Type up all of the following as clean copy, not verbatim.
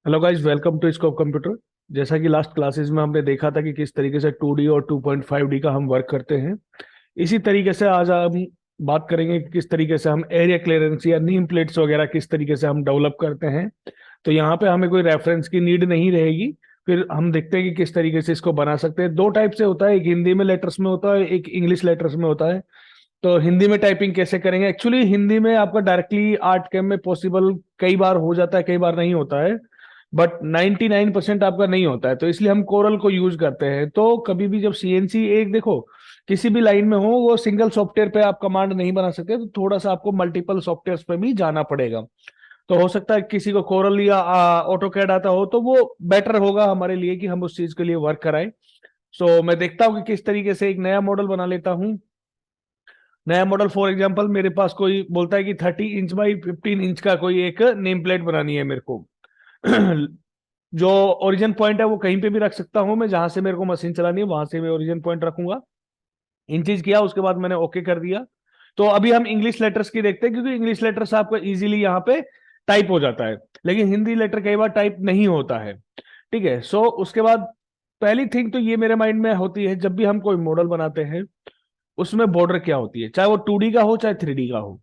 Hello guys, welcome to scope computer. जैसा कि last classes में हमने देखा था कि किस तरीके से 2D और 2.5D का हम वर्क करते हैं, इसी तरीके से आज हम बात करेंगे कि किस तरीके से हम एरिया क्लियरेंस या नीम प्लेट्स वगैरह किस तरीके से हम डेवलप करते हैं। तो यहाँ पे हमें कोई रेफरेंस की नीड नहीं रहेगी। फिर हम देखते हैं कि किस तरीके से इसको बना सकते हैं। दो टाइप से होता है, एक हिंदी में लेटर्स में होता है, एक इंग्लिश लेटर्स में होता है। तो हिंदी में टाइपिंग कैसे करेंगे? एक्चुअली हिंदी में आपका डायरेक्टली आर्ट कैम में पॉसिबल कई बार हो जाता है, कई बार नहीं होता है, बट 99% आपका नहीं होता है। तो इसलिए हम कोरल को यूज करते हैं। तो कभी भी जब सीएनसी एक देखो किसी भी लाइन में हो, वो सिंगल सॉफ्टवेयर पे आप कमांड नहीं बना सकते, तो थोड़ा सा आपको मल्टीपल सॉफ्टवेयर पे भी जाना पड़ेगा। तो हो सकता है किसी को कोरल या ऑटोकैड आता हो, तो वो बेटर होगा हमारे लिए कि हम उस चीज के लिए वर्क कराएं। सो मैं देखता हूँ कि किस तरीके से एक नया मॉडल बना लेता हूँ। नया मॉडल फॉर एग्जांपल, मेरे पास कोई बोलता है कि 30 इंच बाई 15 इंच का कोई एक नेम प्लेट बनानी है मेरे को। जो ओरिजिन पॉइंट है वो कहीं पे भी रख सकता हूं मैं, जहां से मेरे को मशीन चलानी है वहां से मैं ओरिजिन पॉइंट रखूंगा। इंचेज किया, उसके बाद मैंने ओके कर दिया। तो अभी हम इंग्लिश लेटर्स की देखते हैं, क्योंकि इंग्लिश लेटर्स आपको इजीली यहाँ पे टाइप हो जाता है, लेकिन हिंदी लेटर कई बार टाइप नहीं होता है। ठीक है। सो उसके बाद पहली थिंग तो ये मेरे माइंड में होती है, जब भी हम कोई मॉडल बनाते हैं उसमें बॉर्डर क्या होती है, चाहे वो 2D का हो चाहे 3D का हो।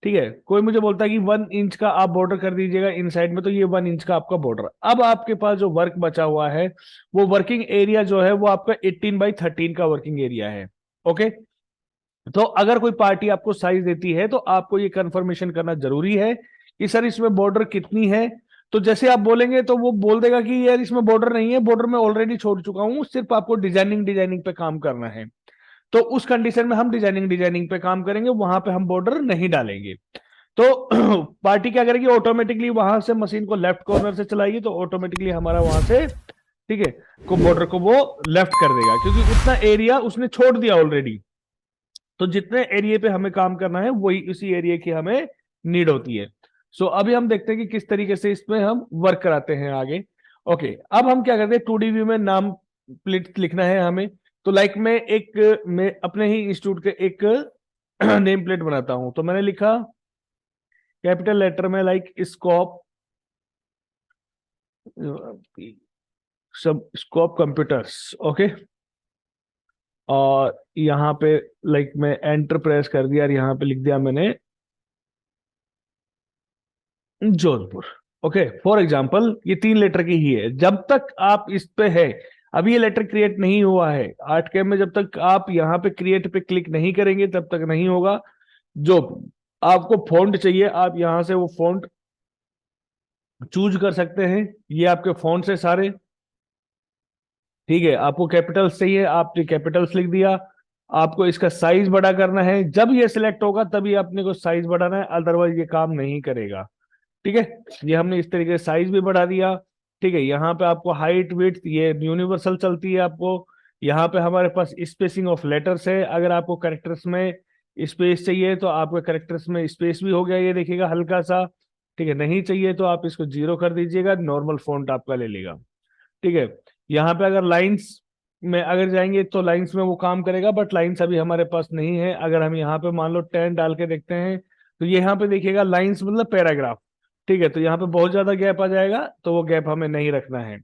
ठीक है। कोई मुझे बोलता है कि 1 इंच का आप बॉर्डर कर दीजिएगा इनसाइड में, तो ये 1 इंच का आपका बॉर्डर। अब आपके पास जो वर्क बचा हुआ है, वो वर्किंग एरिया जो है वो आपका 18 बाई 13 का वर्किंग एरिया है। ओके। तो अगर कोई पार्टी आपको साइज देती है, तो आपको ये कंफर्मेशन करना जरूरी है कि सर इसमें बॉर्डर कितनी है। तो जैसे आप बोलेंगे तो वो बोल देगा कि यार इसमें बॉर्डर नहीं है, बॉर्डर मैं ऑलरेडी छोड़ चुका हूं, सिर्फ आपको डिजाइनिंग डिजाइनिंग पे काम करना है। तो उस कंडीशन में हम डिजाइनिंग डिजाइनिंग पे काम करेंगे, वहां पे हम बॉर्डर नहीं डालेंगे। तो पार्टी क्या करेगी, ऑटोमेटिकली वहां से मशीन को लेफ्ट कॉर्नर से चलाएगी, तो ऑटोमेटिकली हमारा वहां से, ठीक है, को बॉर्डर को वो लेफ्ट कर देगा, क्योंकि उतना एरिया उसने छोड़ दिया ऑलरेडी। तो जितने एरिया पे हमें काम करना है वही उसी एरिया की हमें नीड होती है। सो अभी हम देखते हैं कि किस तरीके से इसमें हम वर्क कराते हैं आगे। ओके। अब हम क्या करते हैं, 2D व्यू में नाम प्लेट लिखना है हमें। तो लाइक मैं अपने ही इंस्टीट्यूट के एक नेम प्लेट बनाता हूं। तो मैंने लिखा कैपिटल लेटर में, लाइक स्कोप, सब स्कोप कंप्यूटर्स। ओके। और यहाँ पे लाइक मैं एंटर प्रेस कर दिया और यहाँ पे लिख दिया मैंने जोधपुर। ओके। फॉर एग्जाम्पल ये 3 लेटर की ही है। जब तक आप इस पे है, अभी ये लेटर क्रिएट नहीं हुआ है आर्ट कैम में, जब तक आप यहाँ पे क्रिएट पे क्लिक नहीं करेंगे तब तक नहीं होगा। जो आपको फॉन्ट चाहिए, आप यहाँ से वो फॉन्ट चूज कर सकते हैं। ये आपके फॉन्ट से सारे, ठीक है। आपको कैपिटल्स चाहिए, आपने कैपिटल्स लिख दिया। आपको इसका साइज बड़ा करना है, जब ये सिलेक्ट होगा तभी अपने को साइज बढ़ाना है, अदरवाइज ये काम नहीं करेगा। ठीक है। ये हमने इस तरीके से साइज भी बढ़ा दिया। ठीक है। यहाँ पे आपको हाइट विड्थ ये यूनिवर्सल चलती है आपको। यहाँ पे हमारे पास स्पेसिंग ऑफ लेटर्स है, अगर आपको करेक्टर्स में स्पेस चाहिए तो आपके करेक्टर्स में स्पेस भी हो गया, ये देखिएगा हल्का सा। ठीक है। नहीं चाहिए तो आप इसको 0 कर दीजिएगा, नॉर्मल फॉन्ट आपका ले लेगा। ठीक है। यहाँ पे अगर लाइंस में अगर जाएंगे तो लाइंस में वो काम करेगा, बट लाइंस अभी हमारे पास नहीं है। अगर हम यहाँ पे मान लो 10 डाल के देखते हैं, तो ये यहाँ पे देखिएगा लाइंस मतलब पैराग्राफ। ठीक है। तो यहाँ पे बहुत ज्यादा गैप आ जाएगा, तो वो गैप हमें नहीं रखना है।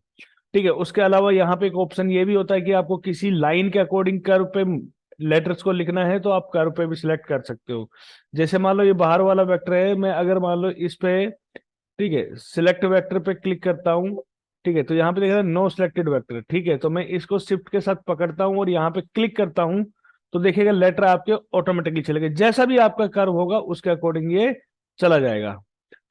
ठीक है। उसके अलावा यहाँ पे एक ऑप्शन ये भी होता है कि आपको किसी लाइन के अकॉर्डिंग कर्व पे लेटर्स को लिखना है, तो आप कर्व पे भी सिलेक्ट कर सकते हो। जैसे मान लो ये बाहर वाला वेक्टर है, मैं अगर मान लो इस पे, ठीक है, सिलेक्ट वेक्टर पे क्लिक करता हूँ। ठीक है। तो यहाँ पे देखा नो सिलेक्टेड वेक्टर। ठीक है। तो मैं इसको शिफ्ट के साथ पकड़ता हूँ और यहाँ पे क्लिक करता हूँ, तो देखिएगा लेटर आपके ऑटोमेटिकली चलेगा, जैसा भी आपका कर्व होगा उसके अकॉर्डिंग ये चला जाएगा।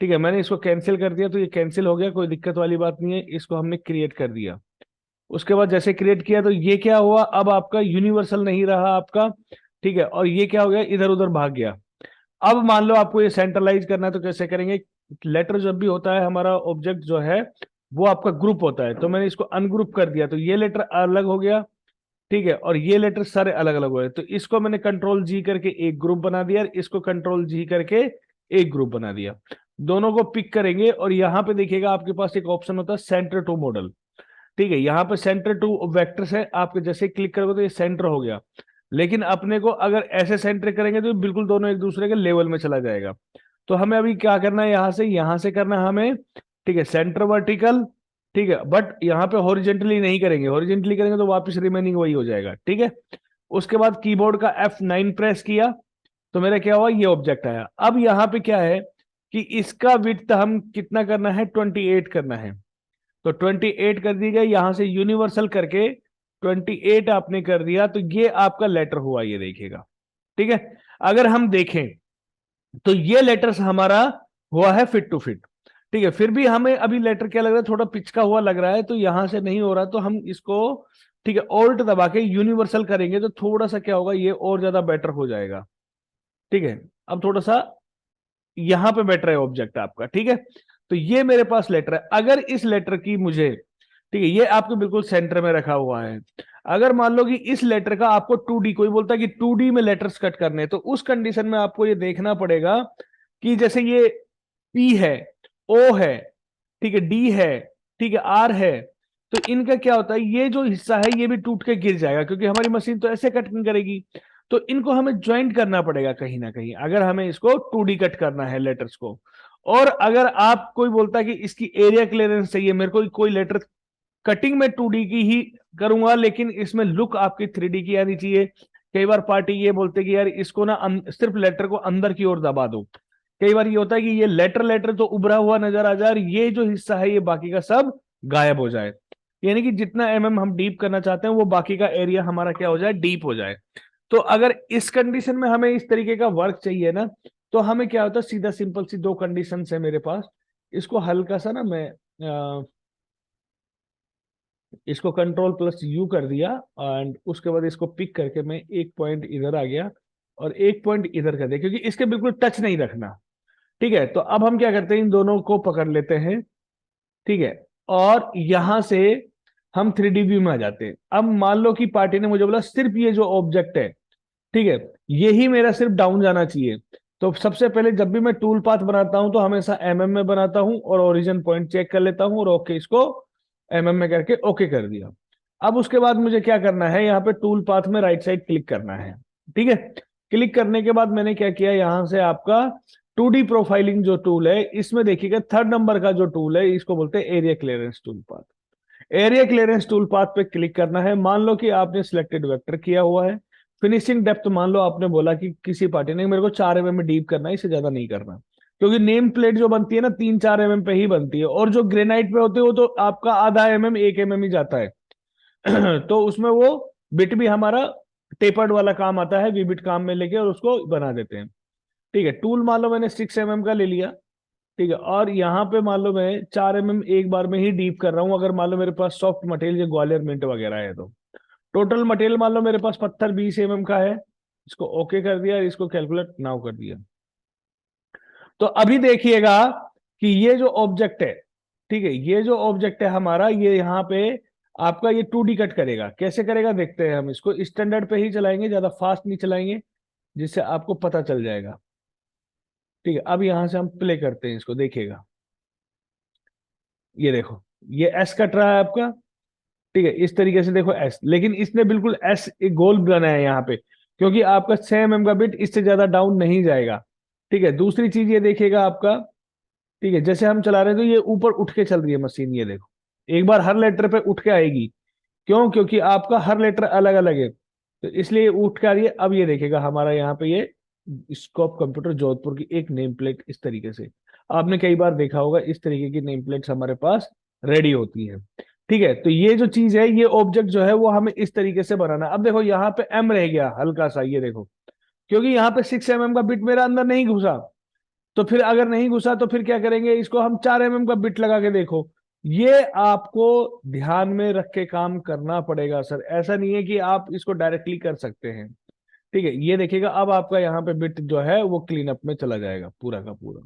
ठीक है। मैंने इसको कैंसिल कर दिया, तो ये कैंसिल हो गया, कोई दिक्कत वाली बात नहीं है। इसको हमने क्रिएट कर दिया। उसके बाद जैसे क्रिएट किया तो ये क्या हुआ, अब आपका यूनिवर्सल नहीं रहा आपका। ठीक है। और ये क्या हो गया, इधर उधर भाग गया। अब मान लो आपको ये सेंट्रलाइज करना है, तो कैसे करेंगे? लेटर जब भी होता है हमारा ऑब्जेक्ट जो है वो आपका ग्रुप होता है, तो मैंने इसको अनग्रुप कर दिया, तो ये लेटर अलग हो गया। ठीक है। और ये लेटर सारे अलग अलग हुए, तो इसको मैंने कंट्रोल जी करके एक ग्रुप बना दिया, और इसको कंट्रोल जी करके एक ग्रुप बना दिया। दोनों को पिक करेंगे और यहाँ पे देखिएगा आपके पास एक ऑप्शन होता है सेंटर टू मॉडल। ठीक है। यहाँ पे सेंटर टू वेक्टर्स है, आपके जैसे क्लिक करोगे तो ये सेंटर हो गया। लेकिन अपने को अगर ऐसे सेंटर करेंगे तो बिल्कुल दोनों एक दूसरे के लेवल में चला जाएगा। तो हमें अभी क्या करना है, यहाँ से करना है हमें ठीक है, सेंटर वर्टिकल, ठीक है, बट यहाँ पे हॉरिजेंटली नहीं करेंगे, हॉरिजेंटली करेंगे तो वापस रिमेनिंग वही हो जाएगा, ठीक है। उसके बाद कीबोर्ड का F9 प्रेस किया तो मेरा क्या हुआ, ये ऑब्जेक्ट आया। अब यहाँ पे क्या है कि इसका विड्थ हम कितना करना है, 28 करना है। तो 28 कर दी गई, यहां से यूनिवर्सल करके 28 आपने कर दिया, तो ये आपका लेटर हुआ, ये देखिएगा, ठीक है। अगर हम देखें तो ये लेटर्स हमारा हुआ है फिट टू फिट, ठीक है। फिर भी हमें अभी लेटर क्या लग रहा है, थोड़ा पिचका हुआ लग रहा है, तो यहां से नहीं हो रहा, तो हम इसको, ठीक है, ऑल्ट दबा के यूनिवर्सल करेंगे तो थोड़ा सा क्या होगा, ये और ज्यादा बेटर हो जाएगा, ठीक है। अब थोड़ा सा यहां पे बेटर है ऑब्जेक्ट आपका, ठीक है। तो ये मेरे पास लेटर है। अगर इस लेटर की मुझे, ठीक है, ये आपके बिल्कुल सेंटर में रखा हुआ है। अगर मान लो कि इस लेटर का आपको 2D, कोई बोलता है कि 2D में लेटर्स कट करने हैं, तो उस कंडीशन में आपको ये देखना पड़ेगा कि जैसे ये P है, O है, ठीक है, D है, ठीक है, R है, तो इनका क्या होता है, ये जो हिस्सा है ये भी टूट के गिर जाएगा, क्योंकि हमारी मशीन तो ऐसे कट नहीं करेगी। तो इनको हमें ज्वाइंट करना पड़ेगा कहीं ना कहीं, अगर हमें इसको 2D कट करना है लेटर्स को। और अगर आप, कोई बोलता है कि इसकी एरिया क्लियरेंस चाहिए, मेरे को कोई लेटर कटिंग में 2D की ही करूंगा, लेकिन इसमें लुक आपकी 3D की आनी चाहिए। कई बार पार्टी ये बोलते कि यार इसको ना सिर्फ लेटर को अंदर की ओर दबा दो। कई बार ये होता है कि ये लेटर लेटर तो उभरा हुआ नजर आ जाए, और ये जो हिस्सा है ये बाकी का सब गायब हो जाए, यानी कि जितना हम डीप करना चाहते हैं वो बाकी का एरिया हमारा क्या हो जाए, डीप हो जाए। तो अगर इस कंडीशन में हमें इस तरीके का वर्क चाहिए ना, तो हमें क्या होता है, सीधा सिंपल सी दो कंडीशन है मेरे पास। इसको हल्का सा ना मैं इसको कंट्रोल+U कर दिया, एंड उसके बाद इसको पिक करके मैं एक पॉइंट इधर आ गया और एक पॉइंट इधर कर दिया, क्योंकि इसके बिल्कुल टच नहीं रखना, ठीक है। तो अब हम क्या करते हैं, इन दोनों को पकड़ लेते हैं, ठीक है, और यहां से हम 3D व्यू में आ जाते हैं। अब मान लो कि पार्टी ने मुझे बोला सिर्फ ये जो ऑब्जेक्ट है, ठीक है, यही मेरा सिर्फ डाउन जाना चाहिए। तो सबसे पहले जब भी मैं टूल पाथ बनाता हूं तो हमेशा में बनाता हूं, और ओरिजिन पॉइंट चेक कर लेता हूं, और ओके, इसको में करके ओके कर दिया। अब उसके बाद मुझे क्या करना है, यहाँ पे टूल पाथ में राइट साइड क्लिक करना है, ठीक है। क्लिक करने के बाद मैंने क्या किया, यहां से आपका 2D प्रोफाइलिंग जो टूल है, इसमें देखिएगा 3rd नंबर का जो टूल है, इसको बोलते हैं area clearance tool path. Area clearance tool path पे क्लिक करना है। मान लो कि आपने सिलेक्टेड वेक्टर किया हुआ है। फिनिशिंग डेप्थ मान लो आपने बोला कि किसी पार्टी ने मेरे को 4 में डीप करना है, इससे ज्यादा नहीं करना, क्योंकि नेम प्लेट जो बनती है ना 3-4 पे ही बनती है, और जो ग्रेनाइट पे होते हैं वो तो आपका आधा 1 ही जाता है। तो उसमें वो बिट भी हमारा टेपर्ड वाला काम आता है, वी बिट काम में लेके और उसको बना देते हैं, ठीक है। टूल मान लो मैंने 6 का ले लिया, ठीक है, और यहाँ पे मान लो मैं 4 एक बार में ही डीप कर रहा हूँ। अगर मान लो मेरे पास सॉफ्ट मटेरियल जो ग्वालियर मिंट वगैरह है, तो टोटल मटेरियल मान लो मेरे पास पत्थर 20 का है। इसको ओके कर दिया, इसको कैलकुलेट नाउ कर दिया। तो अभी देखिएगा कि ये जो ऑब्जेक्ट है, ठीक है, ये जो ऑब्जेक्ट है हमारा, ये यहाँ पे आपका ये 2D कट करेगा। कैसे करेगा देखते हैं, हम इसको स्टैंडर्ड पे ही चलाएंगे, ज्यादा फास्ट नहीं चलाएंगे, जिससे आपको पता चल जाएगा, ठीक है। अब यहां से हम प्ले करते हैं इसको, देखिएगा, ये देखो, ये एस कट रहा है आपका, ठीक है, इस तरीके से देखो एस, लेकिन इसने बिल्कुल एस एक गोल बनाया है यहाँ पे, क्योंकि आपका 6 का बिट इससे ज्यादा डाउन नहीं जाएगा, ठीक है। दूसरी चीज ये देखिएगा आपका, ठीक है, जैसे हम चला रहे हैं तो ये ऊपर उठ के चल रही है मशीन, ये देखो, एक बार हर लेटर पे उठ के आएगी। क्यों? क्योंकि आपका हर लेटर अलग अलग है, तो इसलिए उठ के आ रही है। अब ये देखिएगा हमारा यहाँ पे ये स्कोप कंप्यूटर जोधपुर की एक नेम प्लेट इस तरीके से, आपने कई बार देखा होगा इस तरीके की नेम प्लेट्स हमारे पास रेडी होती है, ठीक है। तो ये जो चीज है, ये ऑब्जेक्ट जो है वो हमें इस तरीके से बनाना है। अब देखो यहाँ पे एम रह गया हल्का सा, ये देखो, क्योंकि यहाँ पे 6 का बिट मेरा अंदर नहीं घुसा। तो फिर अगर नहीं घुसा तो फिर क्या करेंगे, इसको हम 4 का बिट लगा के देखो। ये आपको ध्यान में रख के काम करना पड़ेगा सर, ऐसा नहीं है कि आप इसको डायरेक्टली कर सकते हैं, ठीक है। ये देखिएगा, अब आपका यहाँ पे बिट जो है वो क्लीन अप में चला जाएगा पूरा का पूरा,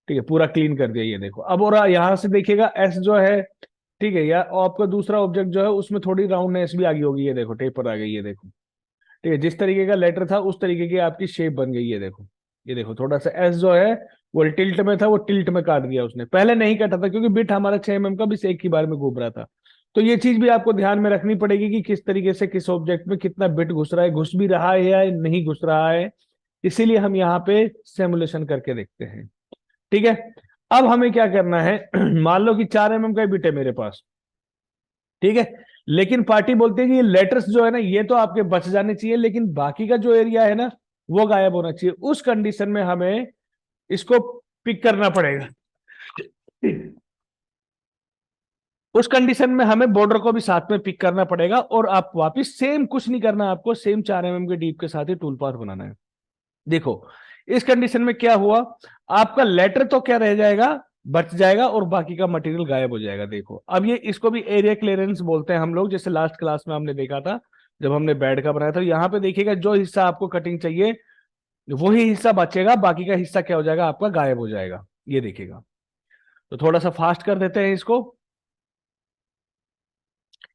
ठीक है, पूरा क्लीन कर दिया, ये देखो। अब और यहाँ से देखिएगा एस जो है, ठीक है, या और आपका दूसरा ऑब्जेक्ट जो है उसमें थोड़ी राउंडनेस भी आ गई होगी, ये देखो टेपर आ गई, ये देखो, ठीक है। जिस तरीके का लेटर था उस तरीके की आपकी शेप बन गई, ये देखो, ये देखो, थोड़ा सा एस जो है वो टिल्ट में था, वो टिल्ट में काट दिया उसने, पहले नहीं काटा था क्योंकि बिट हमारा 6 का भी एक ही बार में घूम रहा था। तो ये चीज भी आपको ध्यान में रखनी पड़ेगी कि किस तरीके से किस ऑब्जेक्ट में कितना बिट घुस रहा है, घुस भी रहा है या नहीं घुस रहा है। इसीलिए हम यहाँ पे सिमुलेशन करके देखते हैं, ठीक है। अब हमें क्या करना है मान लो कि 4 mm का बिट है मेरे पास, ठीक है, लेकिन पार्टी बोलती है कि ये लेटर्स जो है ना ये तो आपके बच जाने चाहिए, लेकिन बाकी का जो एरिया है ना वो गायब होना चाहिए। उस कंडीशन में हमें इसको पिक करना पड़ेगा। उस कंडीशन में हमें बॉर्डर को भी साथ में पिक करना पड़ेगा, और आप वापिस सेम कुछ नहीं करना, आपको सेम 4 mm के डीप के साथ ही टूल पाथ बनाना है। देखो इस कंडीशन में क्या हुआ, आपका लेटर तो क्या रह जाएगा, बच जाएगा, और बाकी का मटेरियल गायब हो जाएगा। देखो अब ये इसको भी एरिया क्लियरेंस बोलते हैं हम लोग, जैसे लास्ट क्लास में हमने देखा था जब हमने बेड का बनाया था। यहाँ पे देखिएगा जो हिस्सा आपको कटिंग चाहिए वही हिस्सा बचेगा, बाकी का हिस्सा क्या हो जाएगा, आपका गायब हो जाएगा। ये देखिएगा, तो थोड़ा सा फास्ट कर देते हैं इसको।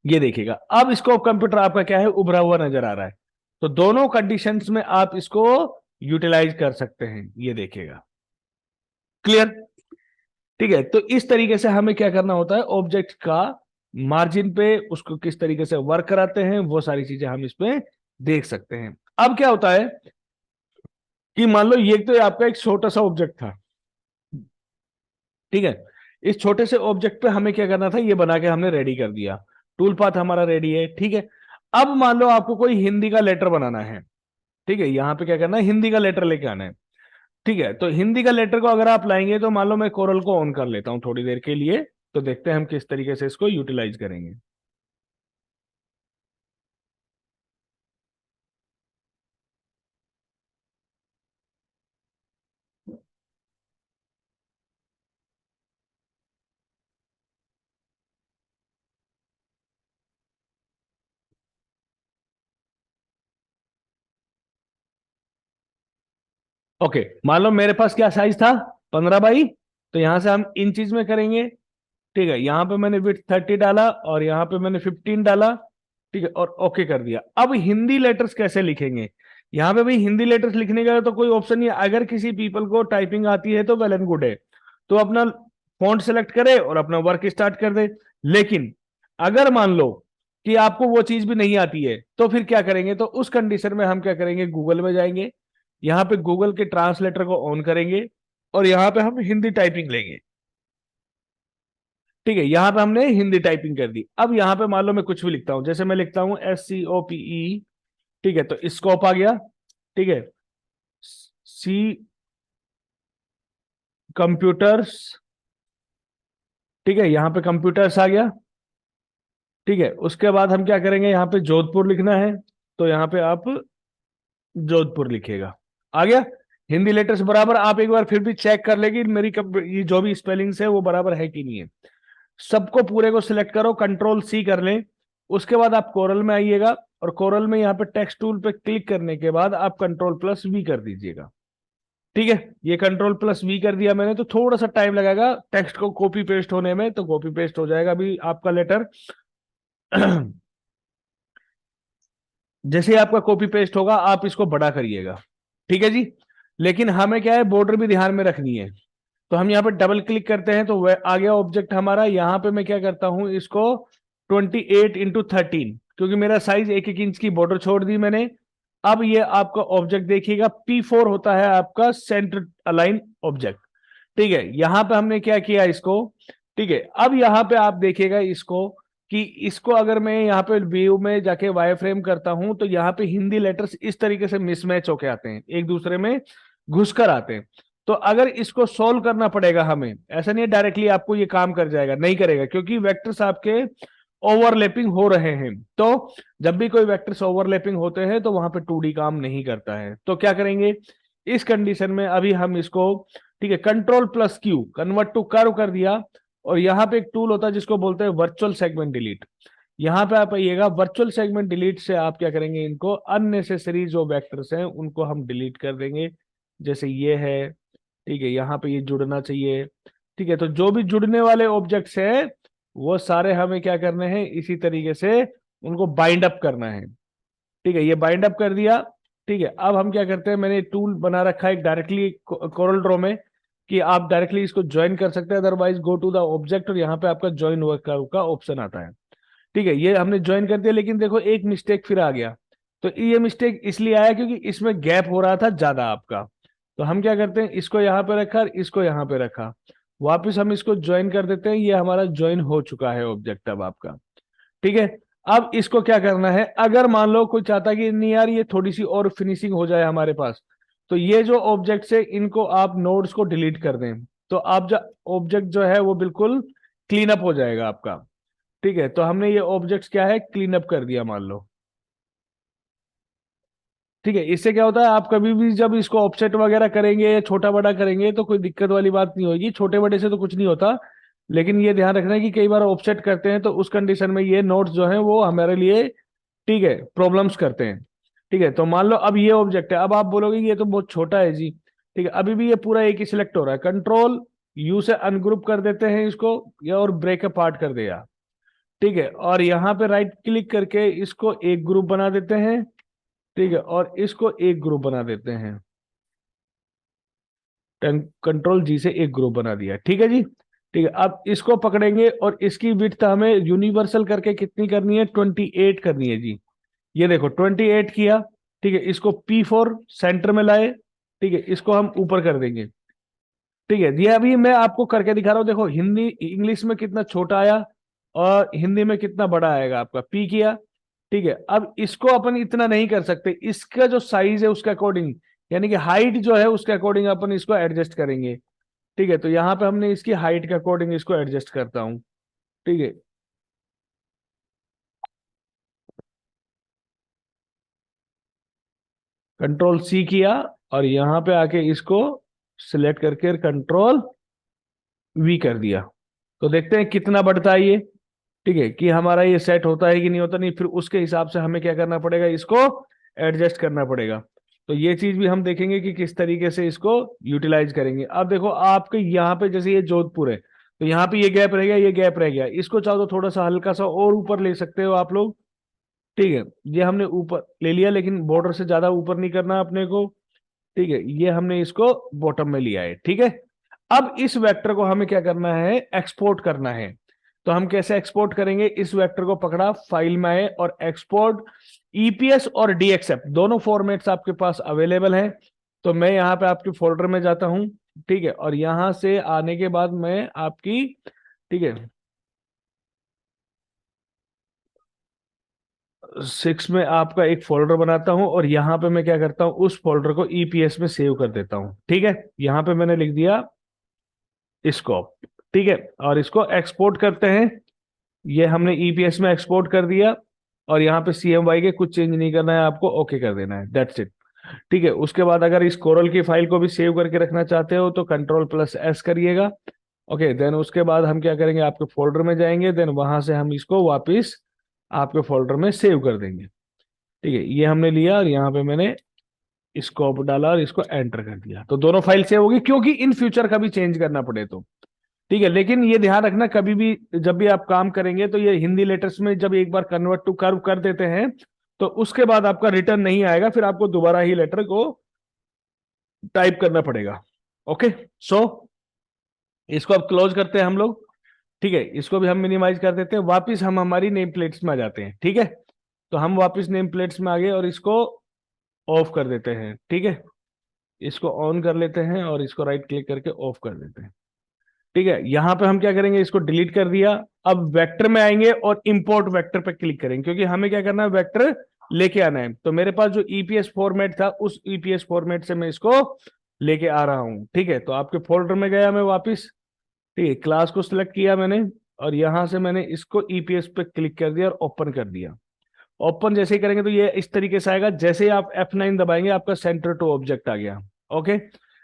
ये देखिएगा अब स्कोप कंप्यूटर आपका क्या है, उभरा हुआ नजर आ रहा है। तो दोनों कंडीशंस में आप इसको यूटिलाइज कर सकते हैं। ये देखिएगा, क्लियर, ठीक है। तो इस तरीके से हमें क्या करना होता है, ऑब्जेक्ट का मार्जिन पे उसको किस तरीके से वर्क कराते हैं वो सारी चीजें हम इसमें देख सकते हैं। अब क्या होता है कि मान लो ये तो आपका एक छोटा सा ऑब्जेक्ट था, ठीक है। इस छोटे से ऑब्जेक्ट पे हमें क्या करना था, ये बना के हमने रेडी कर दिया, टूल पाथ हमारा रेडी है, ठीक है। अब मान लो आपको कोई हिंदी का लेटर बनाना है, ठीक है, यहां पे क्या करना है, हिंदी का लेटर लेके आना है, ठीक है। तो हिंदी का लेटर को अगर आप लाएंगे तो मान लो मैं कोरल को ऑन कर लेता हूं थोड़ी देर के लिए, तो देखते हैं हम किस तरीके से इसको यूटिलाइज करेंगे। ओके, मान लो मेरे पास क्या साइज था, 15 बाई, तो यहां से हम इंचज में करेंगे, ठीक है। यहां पे मैंने विड्थ 30 डाला और यहां पे मैंने 15 डाला, ठीक है, और ओके कर दिया। अब हिंदी लेटर्स कैसे लिखेंगे, यहाँ पे भाई हिंदी लेटर्स लिखने का तो कोई ऑप्शन नहीं है। अगर किसी पीपल को टाइपिंग आती है तो वेल एंड गुड है, तो अपना फॉन्ट सेलेक्ट करे और अपना वर्क स्टार्ट कर दे। लेकिन अगर मान लो कि आपको वो चीज भी नहीं आती है तो फिर क्या करेंगे, तो उस कंडीशन में हम क्या करेंगे, गूगल में जाएंगे, यहाँ पे गूगल के ट्रांसलेटर को ऑन करेंगे और यहाँ पे हम हिंदी टाइपिंग लेंगे, ठीक है। यहां पे हमने हिंदी टाइपिंग कर दी। अब यहां पे मान लो मैं कुछ भी लिखता हूं, जैसे मैं लिखता हूं SCOPE, ठीक है, तो स्कोप आ गया, ठीक है। सी कंप्यूटर्स, ठीक है, यहां पे कंप्यूटर्स आ गया, ठीक है। उसके बाद हम क्या करेंगे, यहां पे जोधपुर लिखना है, तो यहां पे आप जोधपुर लिखेगा, आ गया। हिंदी लेटर्स बराबर, आप एक बार फिर भी चेक कर लेगी मेरी ये जो भी स्पेलिंग्स है वो बराबर है कि नहीं है। सबको पूरे को सिलेक्ट करो, कंट्रोल C कर लें। उसके बाद आप कोरल में आइएगा और कोरल में यहाँ पे टेक्स्ट टूल पे क्लिक करने के बाद आप कंट्रोल+V कर दीजिएगा, ठीक है। ये कंट्रोल+V कर दिया मैंने, तो थोड़ा सा टाइम लगेगा टेक्स्ट को कॉपी पेस्ट होने में, तो कॉपी पेस्ट हो जाएगा अभी आपका लेटर। जैसे ही आपका कॉपी पेस्ट होगा आप इसको बड़ा करिएगा, ठीक है जी। लेकिन हमें क्या है, बॉर्डर भी ध्यान में रखनी है, तो हम यहाँ पे डबल क्लिक करते हैं तो वह आ गया ऑब्जेक्ट हमारा। यहाँ पे मैं क्या करता हूं, इसको 28x13, क्योंकि मेरा साइज 1-1 इंच की बॉर्डर छोड़ दी मैंने। अब ये आपका ऑब्जेक्ट देखिएगा, P4 होता है आपका सेंटर अलाइन ऑब्जेक्ट, ठीक है। यहां पे हमने क्या किया इसको, ठीक है। अब यहां पे आप देखिएगा इसको कि इसको अगर मैं यहाँ पे व्यू में जाके वाई फ्रेम करता हूं तो यहाँ पे हिंदी लेटर्स इस तरीके से मिसमैच होके आते हैं, एक दूसरे में घुसकर आते हैं। तो अगर इसको सोल्व करना पड़ेगा हमें, ऐसा नहीं है डायरेक्टली आपको ये काम कर जाएगा, नहीं करेगा, क्योंकि वेक्टर्स आपके ओवरलैपिंग हो रहे हैं। तो जब भी कोई वेक्टर्स ओवरलैपिंग होते हैं तो वहां पे 2D काम नहीं करता है। तो क्या करेंगे इस कंडीशन में, अभी हम इसको, ठीक है, कंट्रोल+Q कन्वर्ट टू कर्व कर दिया, और यहाँ पे एक टूल होता है जिसको बोलते हैं वर्चुअल सेगमेंट डिलीट। यहाँ पे आप आइएगा, वर्चुअल सेगमेंट डिलीट से आप क्या करेंगे, इनको अननेसेसरी जो वेक्टर्स हैं उनको हम डिलीट कर देंगे। जैसे ये है, ठीक है, यहाँ पे ये जुड़ना चाहिए, ठीक है। तो जो भी जुड़ने वाले ऑब्जेक्ट्स हैं वो सारे हमें क्या करने हैं, इसी तरीके से उनको बाइंड अप करना है, ठीक है। ये बाइंड अप कर दिया, ठीक है। अब हम क्या करते हैं, मैंने टूल बना रखा है डायरेक्टली कोरल ड्रॉ में कि आप डायरेक्टली इसको ज्वाइन कर सकते हैं, otherwise go to the object और यहाँ पे आपका ज्वाइन वर्क का ऑप्शन आता है, ठीक है। ये हमने ज्वाइन कर दिया, लेकिन देखो एक मिस्टेक फिर आ गया। तो ये मिस्टेक इसलिए आया क्योंकि इसमें गैप हो रहा था ज्यादा आपका। तो हम क्या करते हैं, इसको यहाँ पे रखा और इसको यहाँ पे रखा, वापस हम इसको ज्वाइन कर देते हैं, ये हमारा ज्वाइन हो चुका है ऑब्जेक्ट अब आपका। ठीक है। अब इसको क्या करना है, अगर मान लो कोई चाहता है कि नहीं यार ये थोड़ी सी और फिनिशिंग हो जाए हमारे पास, तो ये जो ऑब्जेक्ट्स है इनको आप नोड्स को डिलीट कर दें, तो आप जो ऑब्जेक्ट जो है वो बिल्कुल क्लीन अप हो जाएगा आपका। ठीक है, तो हमने ये ऑब्जेक्ट्स क्या है क्लीन अप कर दिया मान लो। ठीक है, इससे क्या होता है, आप कभी भी जब इसको ऑफसेट वगैरह करेंगे या छोटा बड़ा करेंगे तो कोई दिक्कत वाली बात नहीं होगी, छोटे बड़े से तो कुछ नहीं होता। लेकिन ये ध्यान रखना है कि कई बार ऑफसेट करते हैं तो उस कंडीशन में ये नोट्स जो हैं वो हमारे लिए, ठीक है, प्रॉब्लम्स करते हैं। ठीक है, तो मान लो अब ये ऑब्जेक्ट है, अब आप बोलोगे कि ये तो बहुत छोटा है जी। ठीक है, अभी भी ये पूरा एक ही सिलेक्ट हो रहा है, कंट्रोल यू से अनग्रुप कर देते हैं इसको, या और ब्रेक अपार्ट कर दिया। ठीक है, और यहाँ पे राइट क्लिक करके इसको एक ग्रुप बना देते हैं। ठीक है, और इसको एक ग्रुप बना देते हैं, कंट्रोल जी से एक ग्रुप बना दिया। ठीक है जी। ठीक है, अब इसको पकड़ेंगे और इसकी विड्थ हमें यूनिवर्सल करके कितनी करनी है, 28 करनी है जी। ये देखो 28 किया। ठीक है, इसको P4 सेंटर में लाए। ठीक है, इसको हम ऊपर कर देंगे। ठीक है, ये अभी मैं आपको करके दिखा रहा हूं, देखो हिंदी इंग्लिश में कितना छोटा आया और हिंदी में कितना बड़ा आएगा आपका, P किया। ठीक है, अब इसको अपन इतना नहीं कर सकते, इसका जो साइज है उसके अकॉर्डिंग, यानी कि हाइट जो है उसके अकॉर्डिंग अपन इसको एडजस्ट करेंगे। ठीक है, तो यहाँ पे हमने इसकी हाइट के अकॉर्डिंग इसको एडजस्ट करता हूँ। ठीक है, कंट्रोल C किया और यहाँ पे आके इसको सिलेक्ट करके कंट्रोल V कर दिया, तो देखते हैं कितना बढ़ता है ये। ठीक है, कि हमारा ये सेट होता है कि नहीं होता, नहीं फिर उसके हिसाब से हमें क्या करना पड़ेगा, इसको एडजस्ट करना पड़ेगा। तो ये चीज भी हम देखेंगे कि किस तरीके से इसको यूटिलाइज करेंगे। अब देखो आपके यहाँ पे जैसे ये जोधपुर है, तो यहाँ पे ये गैप रह गया, ये गैप रह गया, इसको चाहो तो थोड़ा सा हल्का सा और ऊपर ले सकते हो आप लोग। ठीक है, ये हमने ऊपर ले लिया, लेकिन बॉर्डर से ज्यादा ऊपर नहीं करना अपने को। ठीक है, ये हमने इसको बॉटम में लिया है। ठीक है, अब इस वेक्टर को हमें क्या करना है, एक्सपोर्ट करना है। तो हम कैसे एक्सपोर्ट करेंगे, इस वेक्टर को पकड़ा, फाइल में आए और एक्सपोर्ट, ईपीएस और डीएक्सएफ दोनों फॉर्मेट्स आपके पास अवेलेबल हैं। तो मैं यहाँ पे आपके फोल्डर में जाता हूँ। ठीक है, और यहां से आने के बाद मैं आपकी, ठीक है, 6 में आपका एक फोल्डर बनाता हूं और यहाँ पे मैं क्या करता हूँ, उस फोल्डर को ईपीएस में सेव कर देता हूँ। ठीक है, यहाँ पे मैंने लिख दिया इसको। ठीक है, और इसको एक्सपोर्ट करते हैं, ये हमने ईपीएस में एक्सपोर्ट कर दिया। और यहाँ पे CMY के कुछ चेंज नहीं करना है आपको, ओके कर देना है, दैट्स इट। ठीक है, उसके बाद अगर इस कोरल की फाइल को भी सेव करके रखना चाहते हो तो कंट्रोल+S करिएगा। ओके, देन उसके बाद हम क्या करेंगे, आपके फोल्डर में जाएंगे, देन वहां से हम इसको वापस आपके फोल्डर में सेव कर देंगे। ठीक है, ये हमने लिया और यहाँ पे मैंने स्कोप डाला और इसको एंटर कर दिया, तो दोनों फाइल सेव होगी, क्योंकि इन फ्यूचर कभी चेंज करना पड़े तो। ठीक है, लेकिन ये ध्यान रखना कभी भी जब भी आप काम करेंगे तो ये हिंदी लेटर्स में जब एक बार कन्वर्ट टू कर्व कर देते हैं तो उसके बाद आपका रिटर्न नहीं आएगा, फिर आपको दोबारा ही लेटर को टाइप करना पड़ेगा। ओके, सो इसको अब क्लोज करते हैं हम लोग। ठीक है, इसको भी हम मिनिमाइज कर देते हैं, वापिस हम हमारी नेम प्लेट्स में आ जाते हैं। ठीक है, तो हम वापिस नेम प्लेट्स में आ गए और इसको ऑफ कर देते हैं। ठीक है, इसको ऑन कर लेते हैं और इसको राइट क्लिक करके ऑफ कर देते हैं। ठीक है, यहां पे हम क्या करेंगे, इसको डिलीट कर दिया। अब वेक्टर में आएंगे और इंपोर्ट वेक्टर पे क्लिक करेंगे, क्योंकि हमें क्या करना है, वेक्टर लेके आना है। तो मेरे पास जो ईपीएस फॉर्मेट था उस ईपीएस फॉर्मेट से मैं इसको लेके आ रहा हूं। ठीक है, तो आपके फोल्डर में गया मैं वापिस। ठीक है, क्लास को सिलेक्ट किया मैंने और यहां से मैंने इसको ईपीएस पे क्लिक कर दिया और ओपन कर दिया। ओपन जैसे ही करेंगे तो ये इस तरीके से आएगा, जैसे ही आप F9 दबाएंगे आपका सेंटर टू ऑब्जेक्ट आ गया। ओके,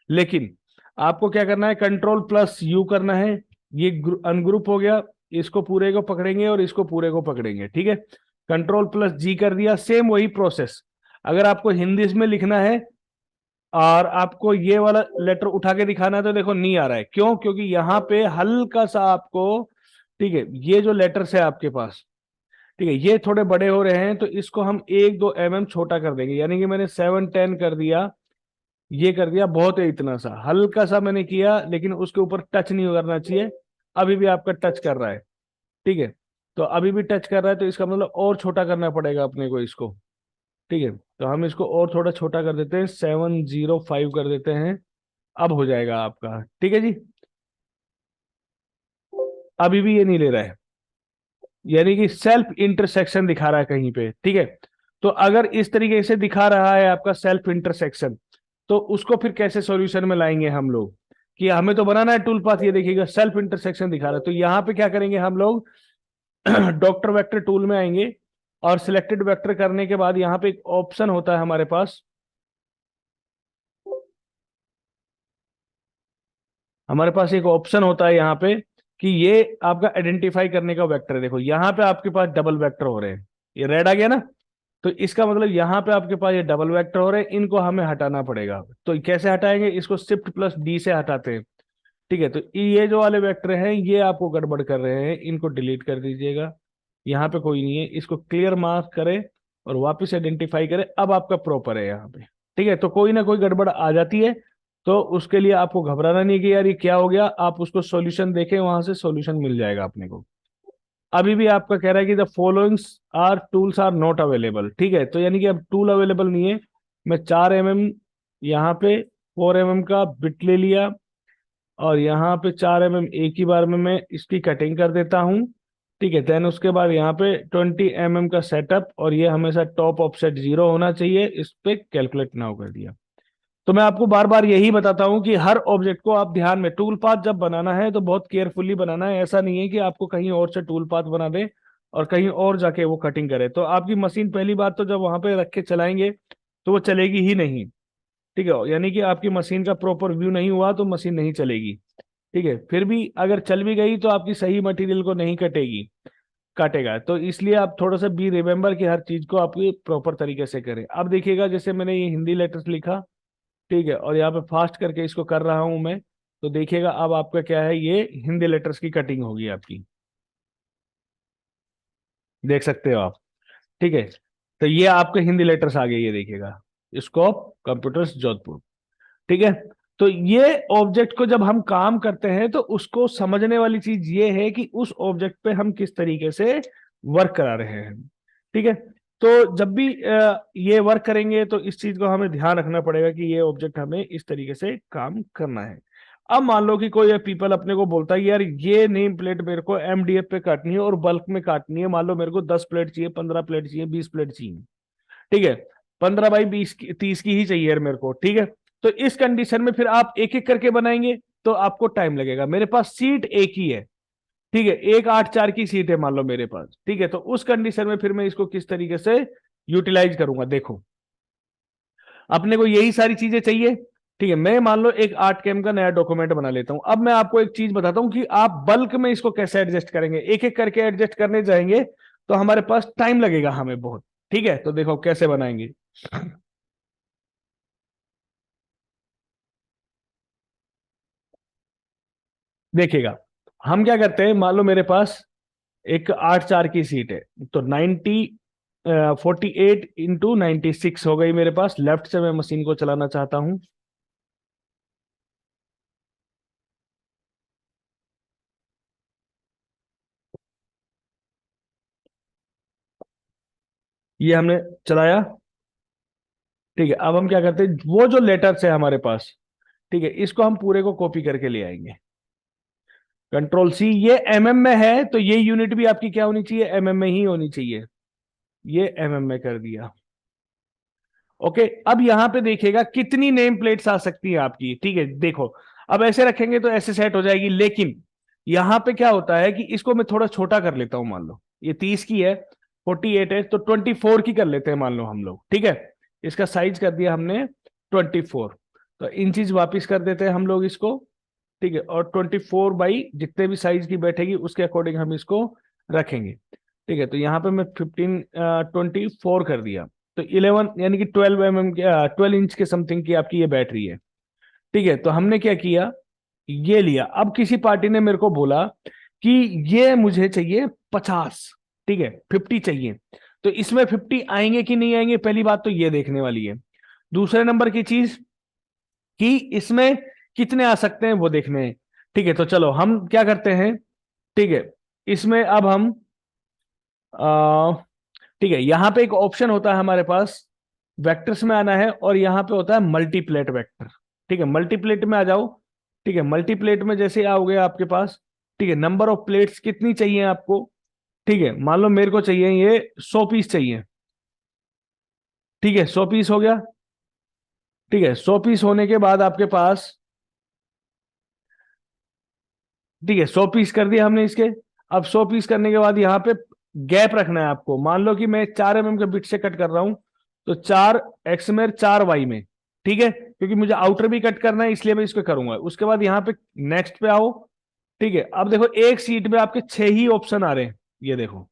लेकिन आपको क्या करना है, कंट्रोल+U करना है, ये अनग्रुप हो गया, इसको पूरे को पकड़ेंगे और इसको पूरे को पकड़ेंगे। ठीक है, कंट्रोल+G कर दिया, सेम वही प्रोसेस। अगर आपको हिंदी में लिखना है और आपको ये वाला लेटर उठा के दिखाना है तो देखो नहीं आ रहा है, क्यों, क्योंकि यहाँ पे हल्का सा आपको, ठीक है, ये जो लेटर्स है आपके पास, ठीक है, ये थोड़े बड़े हो रहे हैं, तो इसको हम 1-2 mm छोटा कर देंगे, यानी कि मैंने 7-10 कर दिया, ये कर दिया, बहुत है इतना सा, हल्का सा मैंने किया, लेकिन उसके ऊपर टच नहीं करना चाहिए। अभी भी आपका टच कर रहा है। ठीक है, तो अभी भी टच कर रहा है, तो इसका मतलब और छोटा करना पड़ेगा अपने को इसको। ठीक है, तो हम इसको और थोड़ा छोटा कर देते हैं, 705 कर देते हैं, अब हो जाएगा आपका। ठीक है जी। अभी भी ये नहीं ले रहा है, यानी कि सेल्फ इंटरसेक्शन दिखा रहा है कहीं पे, ठीक है। तो अगर इस तरीके से दिखा रहा है आपका सेल्फ इंटरसेक्शन, तो उसको फिर कैसे सॉल्यूशन में लाएंगे हम लोग, कि हमें तो बनाना है टूल पाथ, ये देखिएगा सेल्फ इंटरसेक्शन दिखा रहा है। तो यहाँ पे क्या करेंगे हम लोग, डॉक्टर वेक्टर टूल में आएंगे, और सिलेक्टेड वेक्टर करने के बाद यहाँ पे एक ऑप्शन होता है हमारे पास, एक ऑप्शन होता है यहाँ पे कि ये आपका आइडेंटिफाई करने का वेक्टर है। देखो यहाँ पे आपके पास डबल वेक्टर हो रहे हैं, ये रेड आ गया ना, तो इसका मतलब यहाँ पे आपके पास ये डबल वेक्टर हो रहे हैं, इनको हमें हटाना पड़ेगा। तो कैसे हटाएंगे, इसको शिफ्ट प्लस डी से हटाते हैं, ठीक है। तो ये जो वाले वेक्टर हैं ये आपको गड़बड़ कर रहे हैं, इनको डिलीट कर दीजिएगा, यहाँ पे कोई नहीं है, इसको क्लियर मार्क करें और वापस आइडेंटिफाई करें, अब आपका प्रॉपर है यहाँ पे, ठीक है। तो कोई ना कोई गड़बड़ आ जाती है, तो उसके लिए आपको घबराना नहीं कि यार ये क्या हो गया, आप उसको सॉल्यूशन देखें, वहां से सॉल्यूशन मिल जाएगा अपने को। अभी भी आपका कह रहा है कि the followings are tools are not available, ठीक है, तो यानी कि अब टूल अवेलेबल नहीं है। मैं 4 mm यहाँ पे 4 mm का बिट ले लिया, और यहाँ पे 4 mm एक ही बार में मैं इसकी कटिंग कर देता हूँ, ठीक है। देन उसके बाद यहाँ पे 20 mm का सेटअप, और ये हमेशा टॉप ऑफसेट 0 होना चाहिए, इस पे कैलकुलेट नाउ कर दिया। तो मैं आपको बार बार यही बताता हूं कि हर ऑब्जेक्ट को आप ध्यान में, टूल पाथ जब बनाना है तो बहुत केयरफुली बनाना है। ऐसा नहीं है कि आपको कहीं और से टूल पाथ बना दे और कहीं और जाके वो कटिंग करे, तो आपकी मशीन पहली बात तो जब वहां पे रख के चलाएंगे तो वो चलेगी ही नहीं, ठीक है। यानी कि आपकी मशीन का प्रॉपर व्यू नहीं हुआ तो मशीन नहीं चलेगी, ठीक है। फिर भी अगर चल भी गई तो आपकी सही मटेरियल को नहीं कटेगी, काटेगा। तो इसलिए आप थोड़ा सा बी रिमेम्बर कि हर चीज को आपकी प्रॉपर तरीके से करें। अब देखिएगा, जैसे मैंने ये हिंदी लेटर्स लिखा, ठीक है, और यहाँ पे फास्ट करके इसको कर रहा हूं मैं, तो देखिएगा अब आपका क्या है, ये हिंदी लेटर्स की कटिंग होगी आपकी, देख सकते हो आप, ठीक है। तो ये आपके हिंदी लेटर्स आ गए, ये देखिएगा, स्कोप कंप्यूटर्स जोधपुर, ठीक है। तो ये ऑब्जेक्ट को जब हम काम करते हैं तो उसको समझने वाली चीज ये है कि उस ऑब्जेक्ट पे हम किस तरीके से वर्क करा रहे हैं, ठीक है। तो जब भी ये वर्क करेंगे तो इस चीज को हमें ध्यान रखना पड़ेगा कि ये ऑब्जेक्ट हमें इस तरीके से काम करना है। अब मान लो कि कोई पीपल अपने को बोलता है कि यार ये नेम प्लेट मेरे को एमडीएफ पे काटनी है और बल्क में काटनी है, मान लो मेरे को 10 प्लेट चाहिए, 15 प्लेट चाहिए, 20 प्लेट चाहिए, ठीक है, 15 बाई 20 30 की ही चाहिए यार मेरे को, ठीक है। तो इस कंडीशन में फिर आप एक एक करके बनाएंगे तो आपको टाइम लगेगा। मेरे पास सीट एक ही है, ठीक है, एक 8x4 की सीट है मान लो मेरे पास, ठीक है। तो उस कंडीशन में फिर मैं इसको किस तरीके से यूटिलाइज करूंगा, देखो अपने को यही सारी चीजें चाहिए, ठीक है। मैं मान लो एक 8 km का नया डॉक्यूमेंट बना लेता हूं। अब मैं आपको एक चीज बताता हूं कि आप बल्क में इसको कैसे एडजस्ट करेंगे, एक एक करके एडजस्ट करने जाएंगे तो हमारे पास टाइम लगेगा हमें बहुत, ठीक है। तो देखो कैसे बनाएंगे, देखिएगा। हम क्या करते हैं, मान लो मेरे पास एक 8x4 की सीट है, तो 48 × 96 हो गई मेरे पास। लेफ्ट से मैं मशीन को चलाना चाहता हूं, ये हमने चलाया, ठीक है। अब हम क्या करते हैं, वो जो लेटर्स है हमारे पास, ठीक है, इसको हम पूरे को कॉपी करके ले आएंगे, कंट्रोल C। ये एमएम में है तो ये यूनिट भी आपकी क्या होनी चाहिए, एमएम में ही होनी चाहिए, ये एमएम में कर दिया, ओके। अब यहां पे देखिएगा कितनी नेम प्लेट्स आ सकती है आपकी, ठीक है। देखो अब ऐसे रखेंगे तो ऐसे सेट हो जाएगी, लेकिन यहां पे क्या होता है कि इसको मैं थोड़ा छोटा कर लेता हूं, मान लो ये 30 की है, 48 है, तो 24 की कर लेते हैं मान लो हम लोग, ठीक है। इसका साइज कर दिया हमने 24, तो इंचीज वापिस कर देते हैं हम लोग इसको, ठीक है। और 24 बाई जितने भी साइज की बैठेगी उसके अकॉर्डिंग हम इसको रखेंगे, ठीक है। तो यहाँ पे मैं 24 कर दिया, तो 11 यानी कि 12 mm 12 इंच के समथिंग की आपकी ये बैटरी है, ठीक है। तो हमने क्या किया, ये लिया। अब किसी पार्टी ने मेरे को बोला कि ये मुझे चाहिए 50, ठीक है, 50 चाहिए, तो इसमें 50 आएंगे कि नहीं आएंगे, पहली बात तो ये देखने वाली है। दूसरे नंबर की चीज कि इसमें कितने आ सकते हैं वो देखने हैं, ठीक है। तो चलो हम क्या करते हैं, ठीक है, इसमें अब हम ठीक है, यहां पे एक ऑप्शन होता है हमारे पास, वेक्टर्स में आना है, और यहां पे होता है मल्टीप्लेट वेक्टर, ठीक है। मल्टीप्लेट में आ जाओ, ठीक है। मल्टीप्लेट में जैसे आओगे आपके पास, ठीक है, नंबर ऑफ प्लेट्स कितनी चाहिए आपको? ठीक है, मान लो मेरे को चाहिए ये 100 पीस चाहिए। ठीक है, 100 पीस हो गया। ठीक है, 100 पीस होने के बाद आपके पास, ठीक है, 100 पीस कर दिया हमने इसके। अब 100 पीस करने के बाद यहाँ पे गैप रखना है आपको। मान लो कि मैं 4 mm के बिट से कट कर रहा हूं, तो 4x में 4y में। ठीक है, क्योंकि मुझे आउटर भी कट करना है इसलिए मैं इसको करूंगा। उसके बाद यहाँ पे नेक्स्ट पे आओ। ठीक है, अब देखो एक सीट में आपके 6 ही ऑप्शन आ रहे हैं। ये देखो,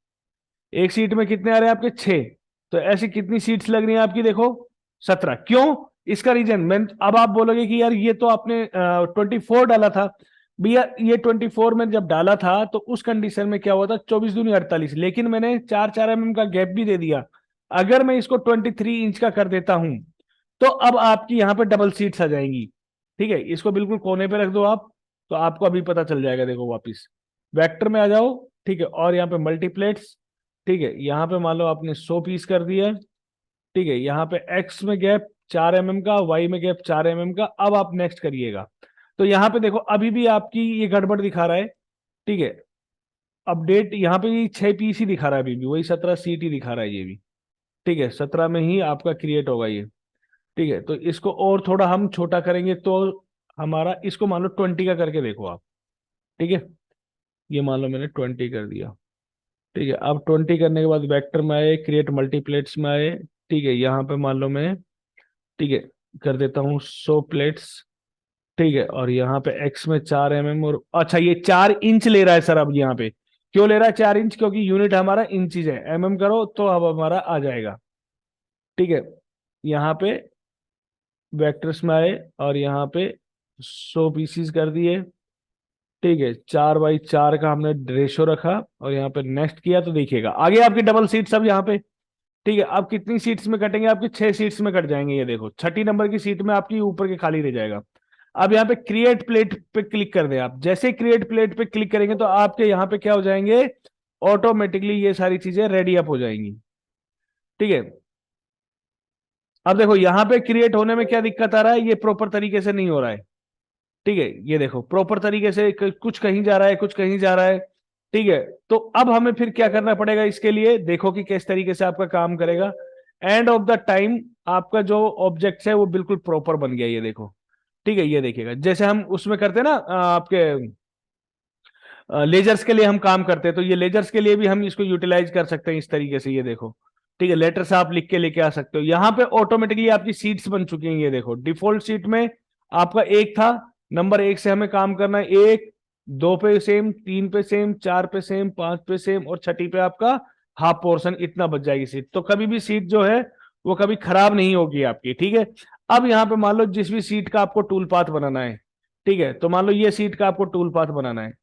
एक सीट में कितने आ रहे हैं आपके? 6। तो ऐसी कितनी सीट्स लग रही हैं आपकी? देखो 17। क्यों? इसका रीजन मैं, अब आप बोलोगे कि यार ये तो आपने 24 डाला था। भैया ये 24 में जब डाला था तो उस कंडीशन में क्या हुआ था? 24 दूनी 48, लेकिन मैंने 4 4 mm का गैप भी दे दिया। अगर मैं इसको 23 इंच का कर देता हूं, तो अब आपकी यहां पे डबल सीट्स आ जाएंगी। ठीक है, इसको बिल्कुल कोने पे रख दो आप, तो आपको अभी पता चल जाएगा। देखो वापिस वेक्टर में आ जाओ। ठीक है, और यहाँ पे मल्टीप्लेट्स। ठीक है, यहाँ पे मान लो आपने 100 पीस कर दिया। ठीक है, यहाँ पे एक्स में गैप 4 mm का, वाई में गैप 4 mm का। अब आप नेक्स्ट करिएगा। तो यहाँ पे देखो अभी भी आपकी ये गड़बड़ दिखा रहा है। ठीक है, अपडेट यहाँ पे ये 6 पीस ही दिखा रहा है, अभी भी वही 17 सीट ही दिखा रहा है ये भी। ठीक है, 17 में ही आपका क्रिएट होगा ये। ठीक है, तो इसको और थोड़ा हम छोटा करेंगे तो हमारा, इसको मान लो 20 का करके देखो आप। ठीक है, ये मान लो मैंने 20 कर दिया। ठीक है, अब 20 करने के बाद वेक्टर में आए, क्रिएट मल्टीप्लेट्स में आए। ठीक है, यहाँ पे मान लो मैं, ठीक है, कर देता हूँ 100 प्लेट्स। ठीक है, और यहाँ पे एक्स में 4 mm, और अच्छा ये 4 इंच ले रहा है सर। अब यहाँ पे क्यों ले रहा है 4 इंच? क्योंकि यूनिट हमारा इंचज है, करो तो अब हमारा आ जाएगा। ठीक है, यहाँ पे वेक्टर्स में आए और यहाँ पे 100 पीसीस कर दिए। ठीक है, 4 बाई 4 का हमने रेशो रखा और यहाँ पे नेक्स्ट किया, तो देखिएगा आगे आपकी डबल सीट सब यहाँ पे। ठीक है, अब कितनी सीट्स में कटेंगे? आपकी 6 सीट्स में कट जाएंगे। ये देखो छठी नंबर की सीट में आपकी ऊपर के खाली रह जाएगा। अब यहाँ पे क्रिएट प्लेट पे क्लिक कर दें आप। जैसे क्रिएट प्लेट पे क्लिक करेंगे तो आपके यहाँ पे क्या हो जाएंगे? ऑटोमेटिकली ये सारी चीजें रेडी अप हो जाएंगी। ठीक है, अब देखो यहाँ पे क्रिएट होने में क्या दिक्कत आ रहा है? ये प्रॉपर तरीके से नहीं हो रहा है। ठीक है, ये देखो प्रॉपर तरीके से कुछ कहीं जा रहा है, कुछ कहीं जा रहा है। ठीक है, तो अब हमें फिर क्या करना पड़ेगा इसके लिए? देखो कि किस तरीके से आपका काम करेगा। एंड ऑफ द टाइम आपका जो ऑब्जेक्ट है वो बिल्कुल प्रॉपर बन गया, ये देखो। ठीक है, ये देखिएगा जैसे हम उसमें करते हैं ना, आपके लेजर्स के लिए हम काम करते हैं, तो ये लेजर्स के लिए भी हम इसको यूटिलाइज कर सकते हैं इस तरीके से। ये देखो, ठीक है, लेटर से आप लिख के लेके आ सकते हो। यहाँ पे ऑटोमेटिकली आपकी सीट्स बन चुकी हैं। ये देखो डिफॉल्ट सीट में आपका एक था, नंबर 1 से हमें काम करना है। 1, 2 पे सेम, 3 पे सेम, 4 पे सेम, 5 पे सेम, और छठी पे आपका हाफ पोर्शन। इतना बच जाएगी सीट। तो कभी भी सीट जो है वो कभी खराब नहीं होगी आपकी। ठीक है, अब यहाँ पे मान लो जिस भी सीट का आपको टूल पाथ बनाना है। ठीक है, तो मान लो ये सीट का आपको टूल पाथ बनाना है,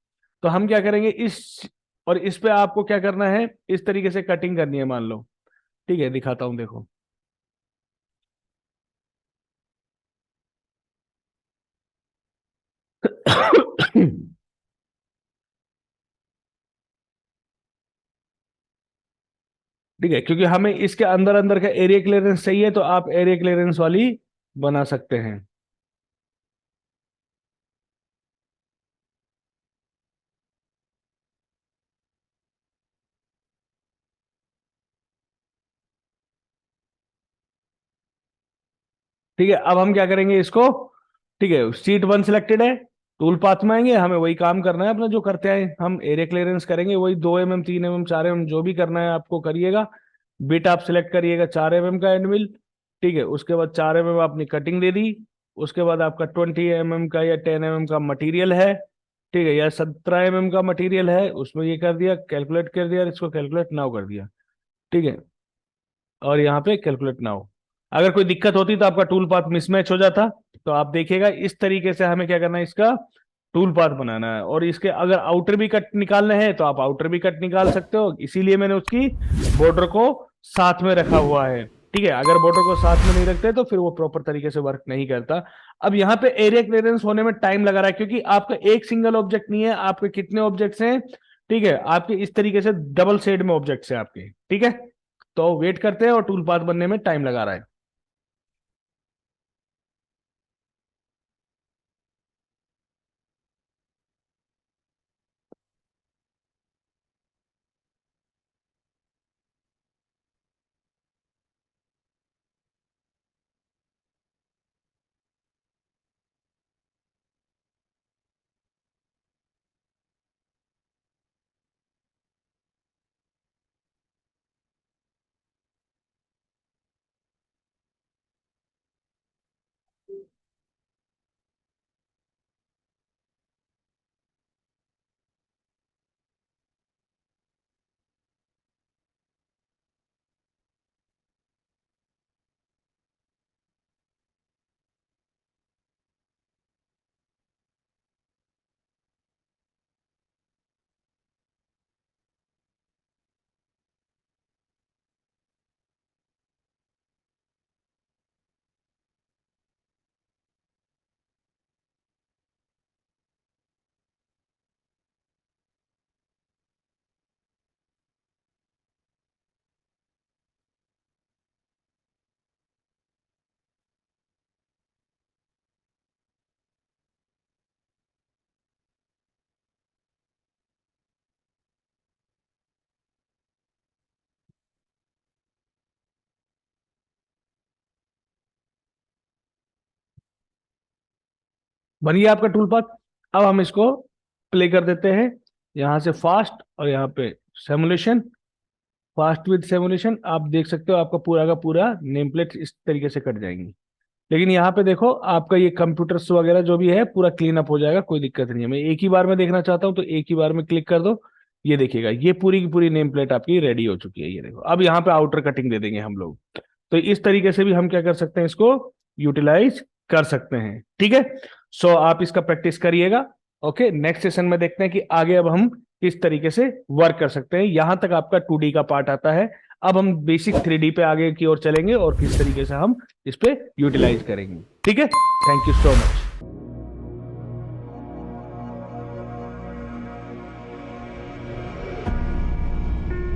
तो हम क्या करेंगे, इस और इस पे आपको क्या करना है, इस तरीके से कटिंग करनी है मान लो। ठीक है, दिखाता हूं देखो। ठीक है, क्योंकि हमें इसके अंदर अंदर का एरिया क्लियरेंस चाहिए, तो आप एरिया क्लियरेंस वाली बना सकते हैं। ठीक है, अब हम क्या करेंगे इसको। ठीक है, सीट 1 सिलेक्टेड है, टूल पाथ में आएंगे, हमें वही काम करना है अपना जो करते हैं। हम एरिया क्लियरेंस करेंगे वही 2 mm, 3 mm, 4 mm जो भी करना है आपको करिएगा। बिट आप सिलेक्ट करिएगा 4 mm का एंड मिल। ठीक है, उसके बाद 4 mm आपने कटिंग दे दी। उसके बाद आपका 20 mm का या 10 mm का मटेरियल है। ठीक है, या 17 mm का मटेरियल है, उसमें ये कर दिया, कैलकुलेट कर दिया, इसको कैलकुलेट नाउ कर दिया। ठीक है, और यहाँ पे कैलकुलेट नाउ। अगर कोई दिक्कत होती तो आपका टूल पाथ मिसमैच हो जाता। तो आप देखिएगा इस तरीके से हमें क्या करना है, इसका टूल पाथ बनाना है। और इसके अगर आउटर भी कट निकालने हैं तो आप आउटर भी कट निकाल सकते हो, इसीलिए मैंने उसकी बॉर्डर को साथ में रखा हुआ है। ठीक है, अगर बॉर्डर को साथ में नहीं रखते तो फिर वो प्रॉपर तरीके से वर्क नहीं करता। अब यहाँ पे एरिया क्लियरेंस होने में टाइम लगा रहा है, क्योंकि आपका एक सिंगल ऑब्जेक्ट नहीं है, आपके कितने ऑब्जेक्ट्स हैं? ठीक है, आपके इस तरीके से डबल सेड में ऑब्जेक्ट्स हैं आपके। ठीक है, तो वेट करते हैं, और टूल पाथ बनने में टाइम लगा रहा है। बन गया आपका टूल पाथ। अब हम इसको प्ले कर देते हैं, यहां से फास्ट और यहाँ पे सिमुलेशन, फास्ट विद सिमुलेशन। आप देख सकते हो आपका पूरा का पूरा नेम प्लेट इस तरीके से कट जाएंगी। लेकिन यहाँ पे देखो आपका ये कंप्यूटर्स वगैरह जो भी है पूरा क्लीन अप हो जाएगा, कोई दिक्कत नहीं है। मैं एक ही बार में देखना चाहता हूँ तो एक ही बार में क्लिक कर दो, ये देखिएगा ये पूरी की पूरी नेम प्लेट आपकी रेडी हो चुकी है। ये देखो अब यहाँ पे आउटर कटिंग दे देंगे हम लोग। तो इस तरीके से भी हम क्या कर सकते हैं, इसको यूटिलाइज कर सकते हैं। ठीक है, सो आप इसका प्रैक्टिस करिएगा। ओके, नेक्स्ट सेशन में देखते हैं कि आगे अब हम किस तरीके से वर्क कर सकते हैं। यहां तक आपका 2D का पार्ट आता है। अब हम बेसिक 3D पे आगे की ओर चलेंगे और किस तरीके से हम इस पे यूटिलाइज करेंगे। ठीक है, थैंक यू सो मच।